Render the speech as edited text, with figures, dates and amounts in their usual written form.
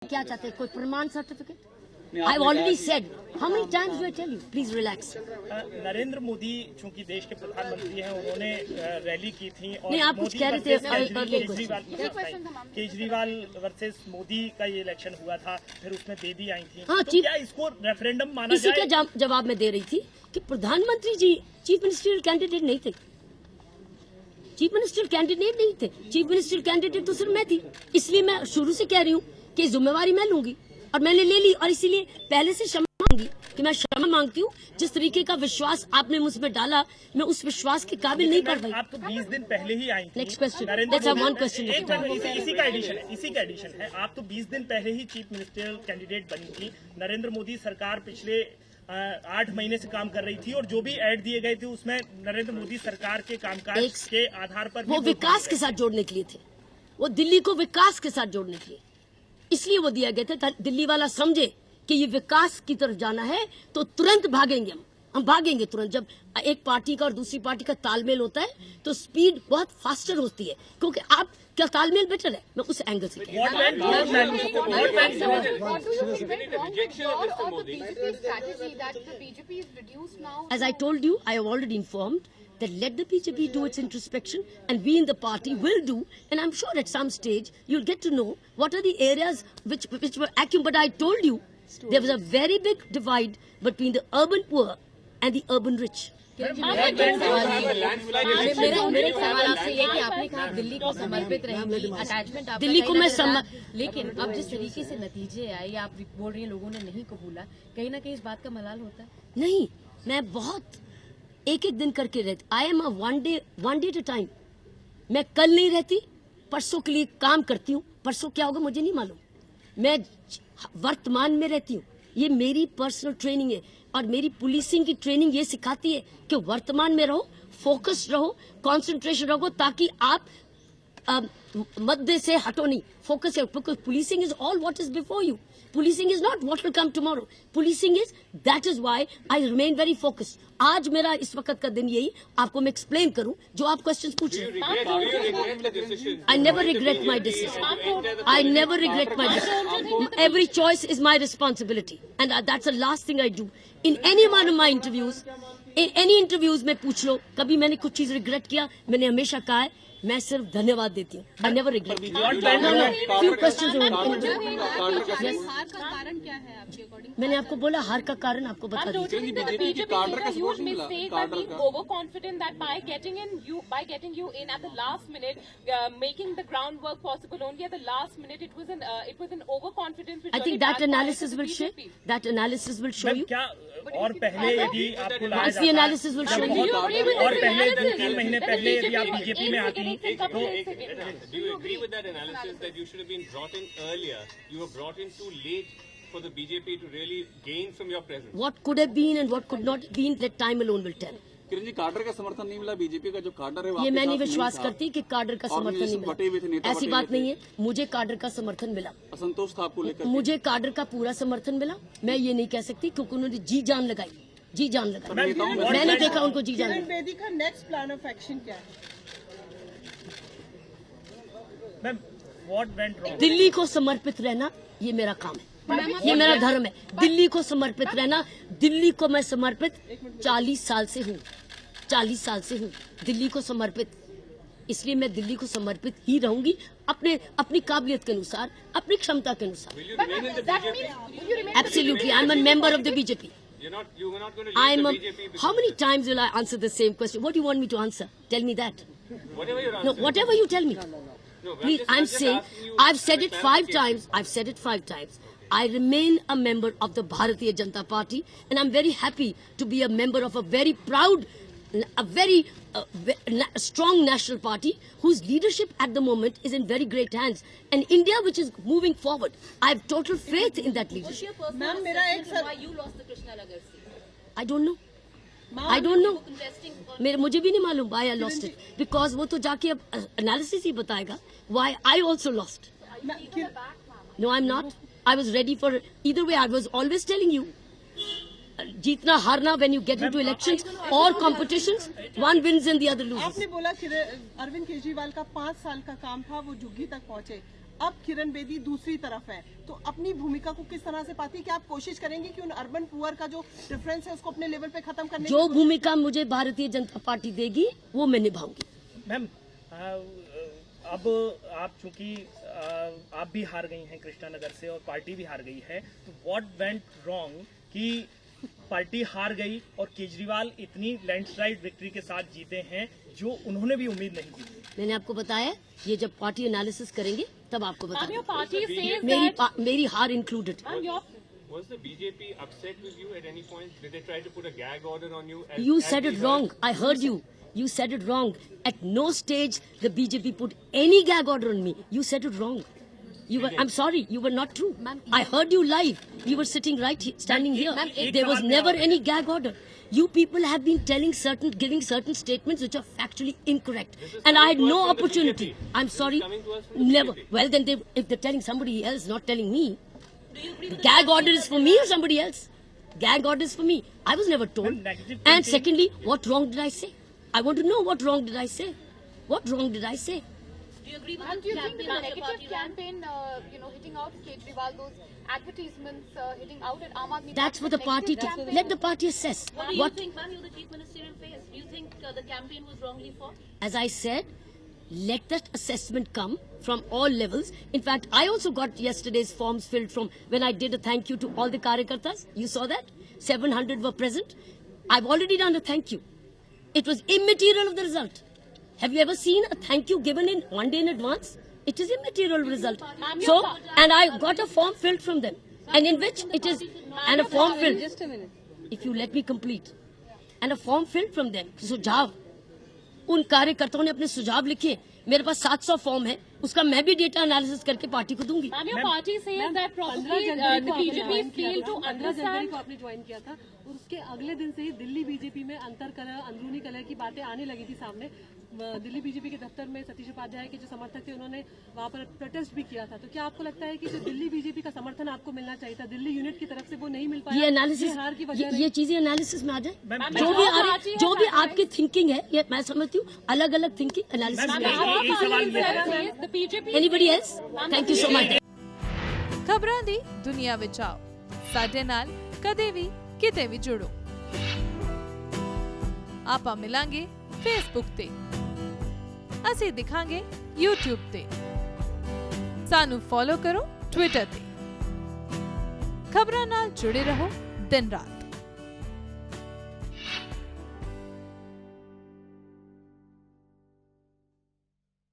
क्या चाहते हैं? कोई प्रमाण certificate? I already said how many times do I tell you please relax. Narendra Modi चूंकि देश के प्रधानमंत्री हैं, उन्होंने रैली की थी और नहीं, आप कुछ कह रहे थे केजरीवाल वर्सेस मोदी का ये इलेक्शन हुआ था, फिर उसमें बेदी आई थी। हाँ, तो क्या इसको रेफरेंडम माना इसी जाए? का जवाब मैं दे रही थी कि प्रधानमंत्री जी चीफ मिनिस्टरियल कैंडिडेट नहीं थे। चीफ मिनिस्टरियल कैंडिडेट नहीं थे। चीफ मिनिस्टरियल कैंडिडेट तो सिर्फ मैं थी। इसलिए मैं शुरू से कह रही हूँ कि जिम्मेवारी मैं लूंगी और मैंने ले ली, और इसीलिए पहले से क्षमा मांगी कि मैं क्षमा मांगती हूँ। जिस तरीके का विश्वास आपने मुझ पर डाला, मैं उस विश्वास के काबिल नहीं कर पाई। आप तो 20 दिन पहले ही आई थी। Next question, one question. इसी का एडिशन है। आप तो 20 दिन पहले ही चीफ मिनिस्टरियल कैंडिडेट बनी थी। नरेंद्र मोदी सरकार पिछले 8 महीने से काम कर रही थी और जो भी ऐड दिए गए थे उसमें नरेंद्र मोदी सरकार के कामकाज के आधार पर वो विकास के साथ जोड़ने के लिए थे। वो दिल्ली को विकास के साथ जोड़ने के लिए इसलिए वो दिया गया था। दिल्ली वाला समझे कि ये विकास की तरफ जाना है तो तुरंत भागेंगे। हम भागेंगे तुरंत। जब एक पार्टी का और दूसरी पार्टी का तालमेल होता है तो स्पीड बहुत फास्टर होती है, क्योंकि आप क्या तालमेल बेटर है। मैं उस एंगल से As I told you, I have already informed that let the BJP do its introspection and we in the party will do, and I'm sure at some stage you'll get to know what are the areas which were accurate. But I told you there was a very big divide between the urban poor and the urban rich. मेरा एक सवाल आपसे ये कि आपने कहा दिल्ली को समर्पित रहेंगी, अटैचमेंट आपका, दिल्ली को मैं लेकिन अब जिस तरीके से नतीजे आए, या आप बोल रही हैं लोगों ने नहीं कबूला, कहीं ना कहीं इस बात का मलाल होता है? नहीं, मैं बहुत एक दिन करके रहती। I am a one day at a time. मैं कल नहीं रहती, परसों के लिए काम करती हूँ। परसों क्या होगा मुझे नहीं मालूम। मैं वर्तमान में रहती हूँ। ये मेरी पर्सनल ट्रेनिंग है और मेरी पुलिसिंग की ट्रेनिंग ये सिखाती है कि वर्तमान में रहो, फोकस रहो, कंसंट्रेशन रखो, ताकि आप मध्य से हटो नहीं, फोकस है। Because policing is all what is before you. Policing is not what will come tomorrow. Policing is, that is why I remain very focused. आज मेरा इस वक्त का दिन यही आपको मैं एक्सप्लेन करूं जो आप क्वेश्चन पूछ रहे हैं। I never regret my decision. I never regret my decision. Every choice is my responsibility and that's the last thing I do in any one of my interviews. In any interviews में पूछ लो, कभी मैंने कुछ चीज regret किया? मैंने हमेशा कहा है मैं सिर्फ धन्यवाद देती हूँ। I never regret. Few questions. हार का कारण क्या है आपके अकॉर्डिंग? मैंने आपको बोला हार का कारण आपको बता दीजिए। I think that analysis will show. That analysis will show you. क्या और पहले यदि आपको लगा Once the analysis will show you. और पहले 2-3 महीने पहले यदि आप बीजेपी में आती Do you agree with that analysis that you should have been brought in earlier? You were brought in too late for the BJP to really gain from your presence. What could have been and what could not have been, that time alone will tell. Kiran ji, कार्डर का समर्थन नहीं मिला। BJP का जो कार्डर है ये मैं नहीं विश्वास करती कि कार्डर का समर्थन नहीं मिला। ऐसी बात नहीं है। मुझे कार्डर का समर्थन मिला। असंतोष था आपको लेकर? मुझे कार्डर का पूरा समर्थन मिला। मैं ये नहीं कह सकती क्योंकि उन्होंने जी जान लगाई। जी जान लगाई। मैंने देखा उनको जी जान। बेदी का नेक्स्ट प्लान ऑफ एक्शन क्या है? Ma'am, what went wrong? Delhi को समर्पित रहना ये मेरा काम है, ये मेरा धर्म है। दिल्ली को समर्पित रहना। दिल्ली को मैं समर्पित 40 साल से हूँ। 40 साल से हूँ दिल्ली को समर्पित। इसलिए मैं दिल्ली को समर्पित ही रहूंगी, अपनी काबिलियत के अनुसार, अपनी क्षमता के अनुसार। Absolutely, I am a member of the BJP. You were not going to I leave am. the BJP. How many times will I answer the same question? What do you want me to answer? Tell me that. Whatever you're No, answering. whatever you tell me. No, Please, I'm saying, asking you I've said it for 5 clarification. times. I've said it 5 times. I remain a member of the Bharatiya Janata Party, and I'm very happy to be a member of a very proud, a very strong national party whose leadership at the moment is in very great hands. And India, which is moving forward, I have total faith in that leadership. Ma'am, मेरा एक sir I don't know. I don't know. मुझे भी नहीं मालूम why I lost it. Because वो तो जाके अब analysis ही बताएगा why I also lost. No, I'm not. I was ready for either way. I was always telling you. जीतना हारना, when you get into elections or competitions, one wins and the other loses. आपने बोला कि अरविंद केजरीवाल का 5 साल का काम था, वो झुग्गी तक पहुंचे। अब किरण बेदी दूसरी तरफ है, तो अपनी भूमिका को किस तरह से पाती है? कि आप कोशिश करेंगे कि उन अर्बन पुअर का जो डिफरेंस है उसको अपने लेवल पे खत्म करने जो भूमिका मुझे भारतीय जनता पार्टी देगी वो मैं निभाऊंगी। मैम अब आप चूंकि आप भी हार गई हैं कृष्णानगर से और पार्टी भी हार गई है, तो व्हाट वेंट रॉन्ग कि पार्टी हार गई और केजरीवाल इतनी लैंडस्लाइड विक्ट्री के साथ जीते हैं जो उन्होंने भी उम्मीद नहीं की थी। मैंने आपको बताया ये जब पार्टी एनालिसिस करेंगे तब आपको Ma'am, your बताऊंगी। party says that. मेरी हार included. Ma'am, your Was the BJP upset with you at any point? Did they try to put a gag order on you? You as said they it were? wrong. I heard you. You said it wrong. At no stage the BJP put any gag order on me. You said it wrong. You were. I'm sorry. You were not true. I heard you live. We were sitting right here, standing here. There was never any gag order. You people have been giving certain statements which are factually incorrect, and I had coming to no us from the opportunity. BJP. I'm sorry. coming to us from the Never. BJP. Well, then if they're telling somebody else, not telling me. Gag order is for me or somebody else? Gag order is for me. I was never told. negative And campaign- secondly, what wrong did I say? I want to know what wrong did I say? What wrong did I say? do you think the negative campaign, hitting out Kejriwal, those advertisements hitting out at Aam Aadmi That's for the Party, party negative to campaign? let the party assess. What do you think, ma'am? You're the chief ministerial face. Do you think the campaign was wrongly fought? As I said, let that assessment come from all levels. In fact, I also got yesterday's forms filled from when I did a thank you to all the Karyakartas. You saw that? 700 were present. I've already done a thank you. It was immaterial of the result. Have you ever seen a thank you given in 1 day in advance? It is immaterial result. So, and I got a form filled from them. And in which it is, and a form filled. Just a minute. If you let me complete. And a form filled from them. सुझाव. उन कार्यकर्ताओं ने अपने सुझाव लिखे। मेरे पास 700 form है, उसका मैं भी डेटा एनालिसिस करके पार्टी को दूंगी। Ma'am, your party says that probably the BJP failed to 15 January understand. को आपने ज्वाइन किया था और उसके अगले दिन से ही दिल्ली बीजेपी में अंतर कलह, अंदरूनी कलह की बातें आने लगी थी सामने। दिल्ली बीजेपी के दफ्तर में सतीश उपाध्याय के जो समर्थक थे उन्होंने वहां पर प्रोटेस्ट भी किया था। तो क्या आपको लगता है कि जो दिल्ली बीजेपी का समर्थन आपको मिलना चाहिए था दिल्ली यूनिट की तरफ से वो नहीं मिल पाया? ये एनालिसिस, हार की वजह ये चीजें एनालिसिस में आ जाए। मैम, जो भी आपकी थिंकिंग है, ये मैं समझती हूँ, अलग अलग थिंकिंग एनालिसिस में आ जाए। एक सवाल ये है The BJP Anybody else? Thank you so much. ਖਬਰਾਂ ਦੀ ਦੁਨੀਆ ਵਿੱਚ ਆਓ ਸਾਡੇ ਨਾਲ ਕਦੇ ਵੀ ਕਿਤੇ ਵੀ ਜੁੜੋ। ਆਪਾਂ ਮਿਲਾਂਗੇ ਫੇਸਬੁੱਕ ਤੇ, ਅਸੀਂ ਦਿਖਾਂਗੇ YouTube ਤੇ, ਸਾਨੂੰ ਫੋਲੋ ਕਰੋ ਟਵਿੱਟਰ ਤੇ। ਖਬਰਾਂ ਨਾਲ ਜੁੜੇ ਰਹੋ ਦਿਨ ਰਾਤ।